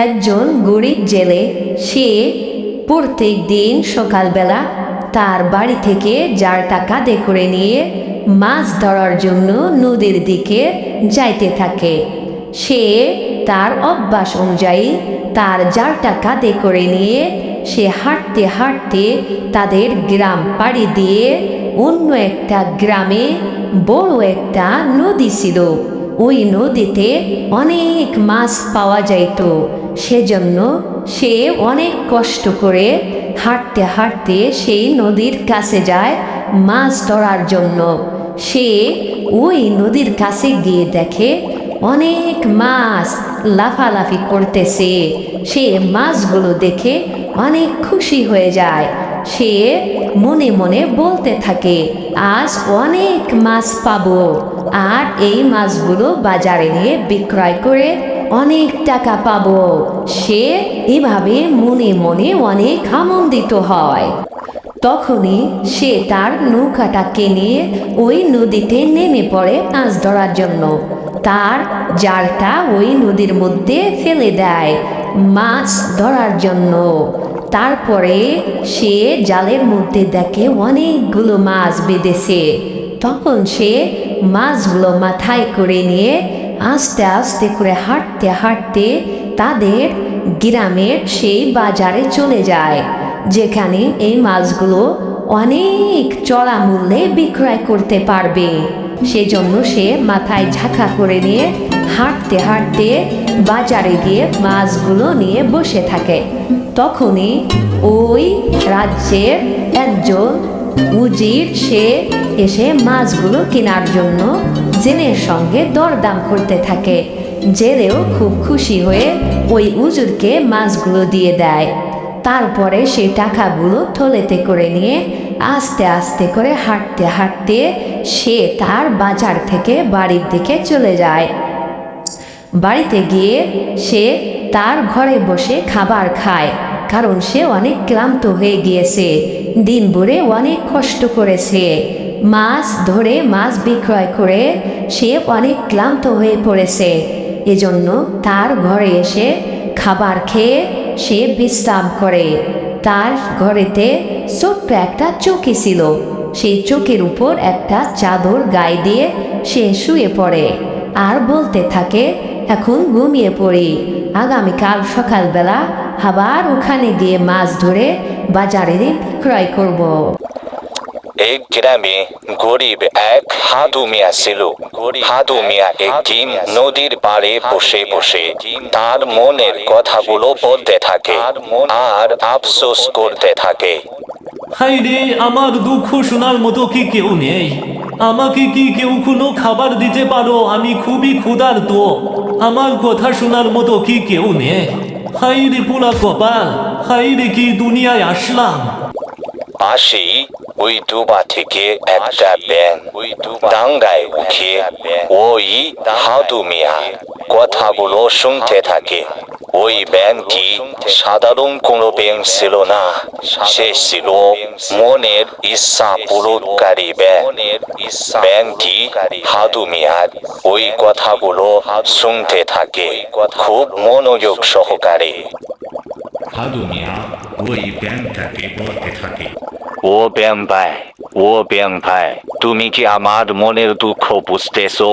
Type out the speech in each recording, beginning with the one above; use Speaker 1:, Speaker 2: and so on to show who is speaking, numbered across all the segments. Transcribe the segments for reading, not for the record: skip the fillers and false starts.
Speaker 1: একজন গরিব জেলে, সে প্রত্যেক দিন সকালবেলা তার বাড়ি থেকে জালটা কাঁধে করে নিয়ে মাছ ধরার জন্য নদীর দিকে যাইতে থাকে। সে তার অভ্যাস অনুযায়ী তার জালটা কাঁধে করে নিয়ে সে হাঁটতে হাঁটতে তাদের গ্রাম পাড়ি দিয়ে অন্য একটা গ্রামে বড় একটা নদী ছিল। ওই নদীতে অনেক মাছ পাওয়া যাইত। সেজন্য সে অনেক কষ্ট করে হাঁটতে হাঁটতে সেই নদীর কাছে যায় মাছ ধরার জন্য। সে ওই নদীর কাছে গিয়ে দেখে অনেক মাছ লাফালাফি করতেছে। সে মাছগুলো দেখে অনেক খুশি হয়ে যায়। সে মনে মনে বলতে থাকে, আজ অনেক মাছ পাবো, আর এই মাছগুলো বাজারে নিয়ে বিক্রয় করে অনেক টাকা পাবো। সে এভাবে মনে মনে অনেক আনন্দিত হয়। তখনই সে তার নৌকাটাকে নিয়ে ওই নদীতে নেমে পড়ে মাছ ধরার জন্য। তার জালটা ওই নদীর মধ্যে ফেলে দেয় মাছ ধরার জন্য। তারপরে সে জালের মধ্যে দেখে অনেকগুলো মাছ বেঁধেছে। তখন সে মাছগুলো মাথায় করে নিয়ে আস্তে আস্তে করে হাঁটতে হাঁটতে তাদের গ্রামের সেই বাজারে চলে যায়, যেখানে এই মাছগুলো অনেক চড়া মূল্যে বিক্রয় করতে পারবে। সেজন্য সে মাথায় ঝাঁকা করে নিয়ে হাঁটতে হাঁটতে বাজারে গিয়ে মাছগুলো নিয়ে বসে থাকে। তখনই ওই রাজ্যের একজন উজির সে এসে মাছগুলো কেনার জন্য জেলের সঙ্গে দরদাম করতে থাকে। জেলেও খুব খুশি হয়ে ওই উজুরকে মাছগুলো দিয়ে দেয়। তারপরে সেই টাকাগুলো থলেতে করে নিয়ে আস্তে আস্তে করে হাঁটতে হাঁটতে সে তার বাজার থেকে বাড়ির দিকে চলে যায়। বাড়িতে গিয়ে সে তার ঘরে বসে খাবার খায়, কারণ সে অনেক ক্লান্ত হয়ে গিয়েছে। দিন ভরে অনেক কষ্ট করেছে, মাছ ধরে মাছ বিক্রয় করে সে অনেক ক্লান্ত হয়ে পড়েছে। এজন্য তার ঘরে এসে খাবার খেয়ে সে বিশ্রাম করে। তার ঘরেতে ছোট্ট একটা চৌকি ছিল। সেই চৌকির উপর একটা চাদর গায়ে দিয়ে সে শুয়ে পড়ে আর বলতে থাকে, এখন ঘুমিয়ে পড়ি, আগামীকাল সকালবেলা আবার ওখানে গিয়ে মাছ ধরে বাজারে বিক্রয় করব।
Speaker 2: এক গ্রামে গরিব এক হাদু মিয়া ছিল। হাদু মিয়া একদিন নদীর পাড়ে বসে বসে তার মনের কথাগুলো বলতে থাকে আর আফসোস করতে থাকে।
Speaker 3: হাই রে, আমার দুঃখ শোনার মতো কি কেউ নেই? আমাকে কি কেউ কোনো খাবার দিতে পারো? আমি খুবই ক্ষুধার্ত। আমার কথা শোনার মতো কি কেউ নেই? হাই রে পোড়া কপাল, হাই রে কি দুনিয়ায় আসলাম।
Speaker 2: পাশেই ওই ডোবা থেকে একটা ব্যাঙ ডাঙ্গায় উঠে ওই হাদু মিয়ার কথাগুলো শুনতে থাকে। ওই ব্যাঙটি সাধারণ কোনো ব্যাঙ ছিল না, সে ছিল মনের ইচ্ছা পূরণকারী ব্যাঙ। ব্যাঙটি হাদু মিয়ার ওই কথাগুলো শুনতে থাকে খুব মনোযোগ সহকারে।
Speaker 4: হাদু মিয়া ওই ব্যাঙটাকে বলতে থাকে,
Speaker 2: ও ব্যাঙ ভাই, ও ব্যাঙ ভাই, তুমি কি আমার মনের দুঃখ বুঝতেছো?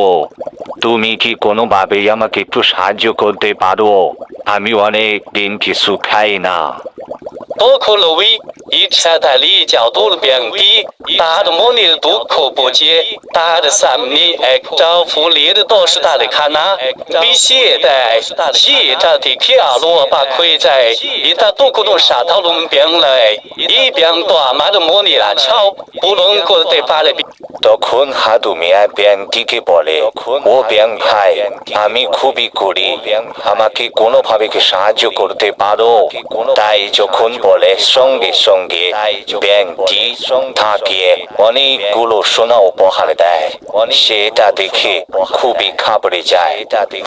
Speaker 2: তুমি কি কোনোভাবেই আমাকে একটু সাহায্য করতে পারো? আমি অনেক দিন কিছু খাই না।
Speaker 5: তখন ওই ইচ্ছাধারী জাদুর ব্যাঙটি তার মনের দুঃখ বুঝে তার সামনে একটা ফুলের দশদারখানা বিছিয়ে দেয়। এটা দেখে আলো অবাক হয়ে যায়, এটা তো কোনো সাধারণ ব্যাঙ নয়, এই ব্যাঙ তো আমার মনের আশাও পূরণ করতে পারবে।
Speaker 2: তখন হাদু মিয়া ব্যাঙটিকে বলে, ও ব্যাঙ ভাই, আমি খুবই গরিব, আমাকে কোনোভাবে কি সাহায্য করতে পারো? তাই যখন বলে সঙ্গে সঙ্গে ব্যাঙটি তাকে অনেকগুলো সোনা উপহার দেয়। সেটা দেখে খুবই ঘাবড়ে যায়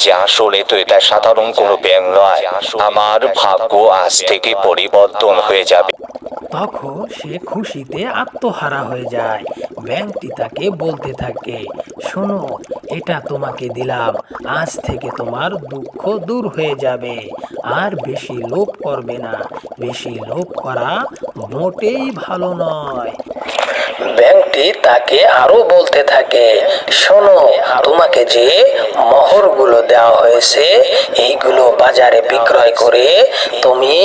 Speaker 2: যে আসলে তো এটা সাধারণ কোনো ব্যাঙ নয়, আমার ভাগ্য আজ থেকে পরিবর্তন হয়ে যাবে।
Speaker 6: তখন সে খুশিতে আত্মহারা হয়ে যায়। ব্যাঙটি তাকে বলতে থাকে, শোনো, এটা তোমাকে দিলাম, আজ থেকে তোমার দুঃখ দূর হয়ে যাবে, আর বেশি লোভ করবে না, বেশি লোভ করা মোটেই ভালো নয়। ব্যাঙটি তাকে আরো বলতে থাকে, শোনো, তোমাকে যে মোহরগুলো দেওয়া হয়েছে এইগুলো বাজারে বিক্রয় করে তুমি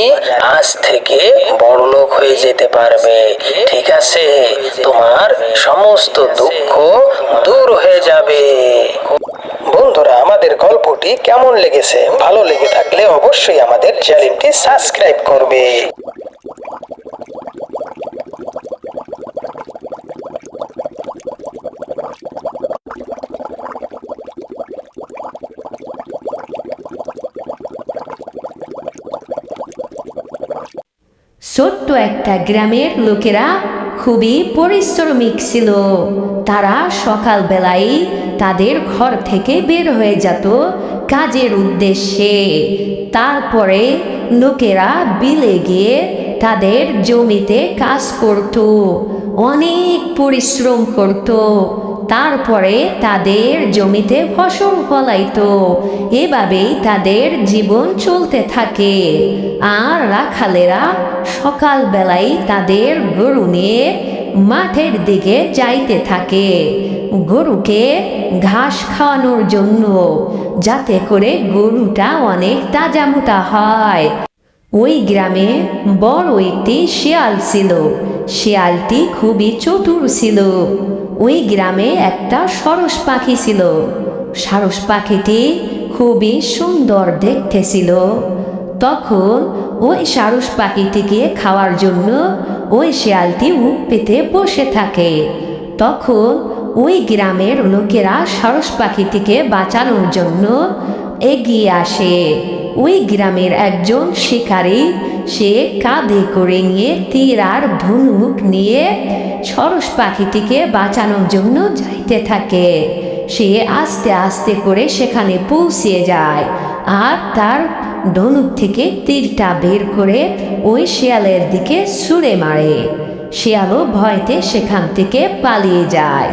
Speaker 6: আজ থেকে বড়লোক হয়ে যেতে পারবে, ঠিক আছে? তোমার সমস্ত দুঃখ দূর হয়ে যাবে। বন্ধুরা, আমাদের গল্পটি কেমন লেগেছে? ভালো লেগে থাকলে অবশ্যই আমাদের চ্যানেলটি সাবস্ক্রাইব করবে।
Speaker 1: ছোট্ট একটা গ্রামের লোকেরা খুবই পরিশ্রমিক ছিল। তারা সকালবেলায় তাদের ঘর থেকে বের হয়ে যেত কাজের উদ্দেশ্যে। তারপরে লোকেরা বিলে গিয়ে তাদের জমিতে কাজ করত, অনেক পরিশ্রম করত। তারপরে তাদের জমিতে ফসল ফলাইতো। এভাবেই তাদের জীবন চলতে থাকে। আর রাখালেরা সকালবেলায় তাদের গরু নিয়ে মাঠের দিকে যাইতে থাকে গরুকে ঘাস খাওয়ানোর জন্য, যাতে করে গরুটা অনেক তাজামোটা হয়। ওই গ্রামে বড় একটি শিয়াল ছিল। শিয়ালটি খুবই চতুর ছিল। ওই গ্রামে একটা সরস পাখি ছিল। সারস পাখিটি খুবই সুন্দর দেখতে ছিল। তখন ওই সারস পাখিটিকে খাওয়ার জন্য ওই শিয়ালটি উঠ পেতে বসে থাকে। তখন ওই গ্রামের লোকেরা সারস পাখিটিকে বাঁচানোর জন্য এগিয়ে আসে। ওই গ্রামের একজন শিকারী, সে কাঁধে করে নিয়ে তীর আর ধনুক নিয়ে সরস পাখিটিকে বাঁচানোর জন্য যাইতে থাকে। সে আস্তে আস্তে করে সেখানে পৌঁছে যায় আর তার ধনুক থেকে তীরটা বের করে ওই শিয়ালের দিকে ছুঁড়ে মারে। শিয়ালও ভয়তে সেখান থেকে পালিয়ে যায়।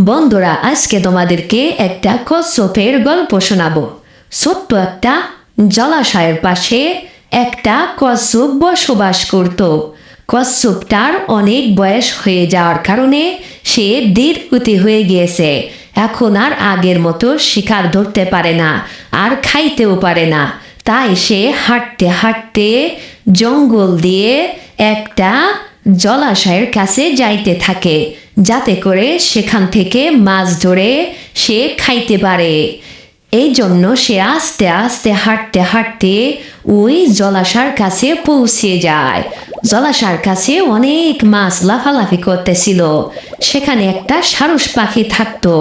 Speaker 1: বন্ধুরা, আজকে তোমাদেরকে একটা কচ্ছপের গল্প শোনাবো। ছোট্ট একটা জলাশয়ের পাশে একটা কচ্ছপ বসবাস করত। কচ্ছপটার অনেক বয়স হয়ে যাওয়ার কারণে সে দীর্ঘতি হয়ে গিয়েছে। এখন আর আগের মতো শিকার ধরতে পারে না, আর খাইতেও পারে না। তাই সে হাঁটতে হাঁটতে জঙ্গল দিয়ে একটা জলাশয়ের কাছে যাইতে থাকে, যাতে করে সেখান থেকে মাছ ধরে সে খাইতে পারে। এই জন্য সে আস্তে আস্তে হাঁটতে হাঁটতে ওই জলাশয়ের কাছে পৌঁছে যায়। জলাশয়ের কাছে অনেক মাছ লাফালাফি করতেছিল। সেখানে একটা সারস পাখি থাকতো।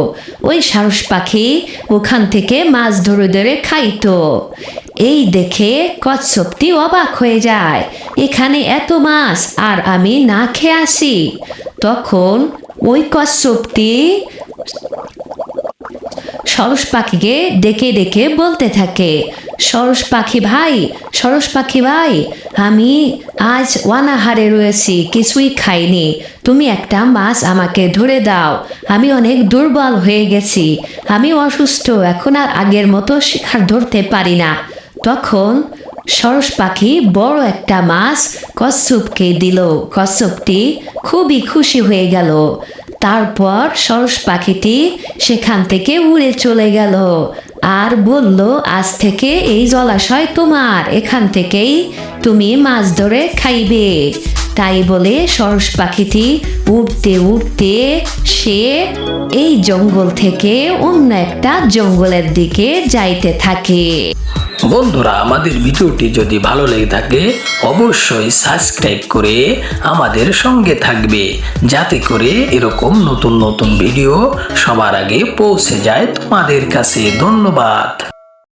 Speaker 1: ওই সারস পাখি ওখান থেকে মাছ ধরে ধরে খাইতো। এই দেখে কচ্ছপটি অবাক হয়ে যায়, এখানে এত মাছ আর আমি না খেয়ে আসি। তখন ওই কচ্ছপটি সরস পাখিকে ডেকে ডেকে বলতে থাকে, সরস পাখি ভাই, সরস পাখি ভাই, আমি আজ অনাহারে রয়েছি, কিছুই খাইনি। তুমি একটা মাছ আমাকে ধরে দাও, আমি অনেক দুর্বল হয়ে গেছি, আমি অসুস্থ, এখন আর আগের মতো শিকার ধরতে পারি না। তখন সরস পাখি বড় একটা মাছ কচ্ছপকে দিল। কচ্ছপটি খুবই খুশি হয়ে গেল। তারপর সরস পাখিটি সেখান থেকে উড়ে চলে গেল আর বলল, আজ থেকে এই জলাশয় তোমার, এখান থেকেই তুমি মাছ ধরে খাইবে। তাই বলে সরস পাখিটি উড়তে উড়তে সে এই জঙ্গল থেকে অন্য একটা জঙ্গলের দিকে যাইতে থাকে।
Speaker 6: বন্ধুরা, আমাদের ভিডিওটি যদি ভালো লেগে থাকে অবশ্যই সাবস্ক্রাইব করে আমাদের সঙ্গে থাকবে, যাতে করে এরকম নতুন নতুন ভিডিও সবার আগে পৌঁছে যায় তোমাদের কাছে। ধন্যবাদ।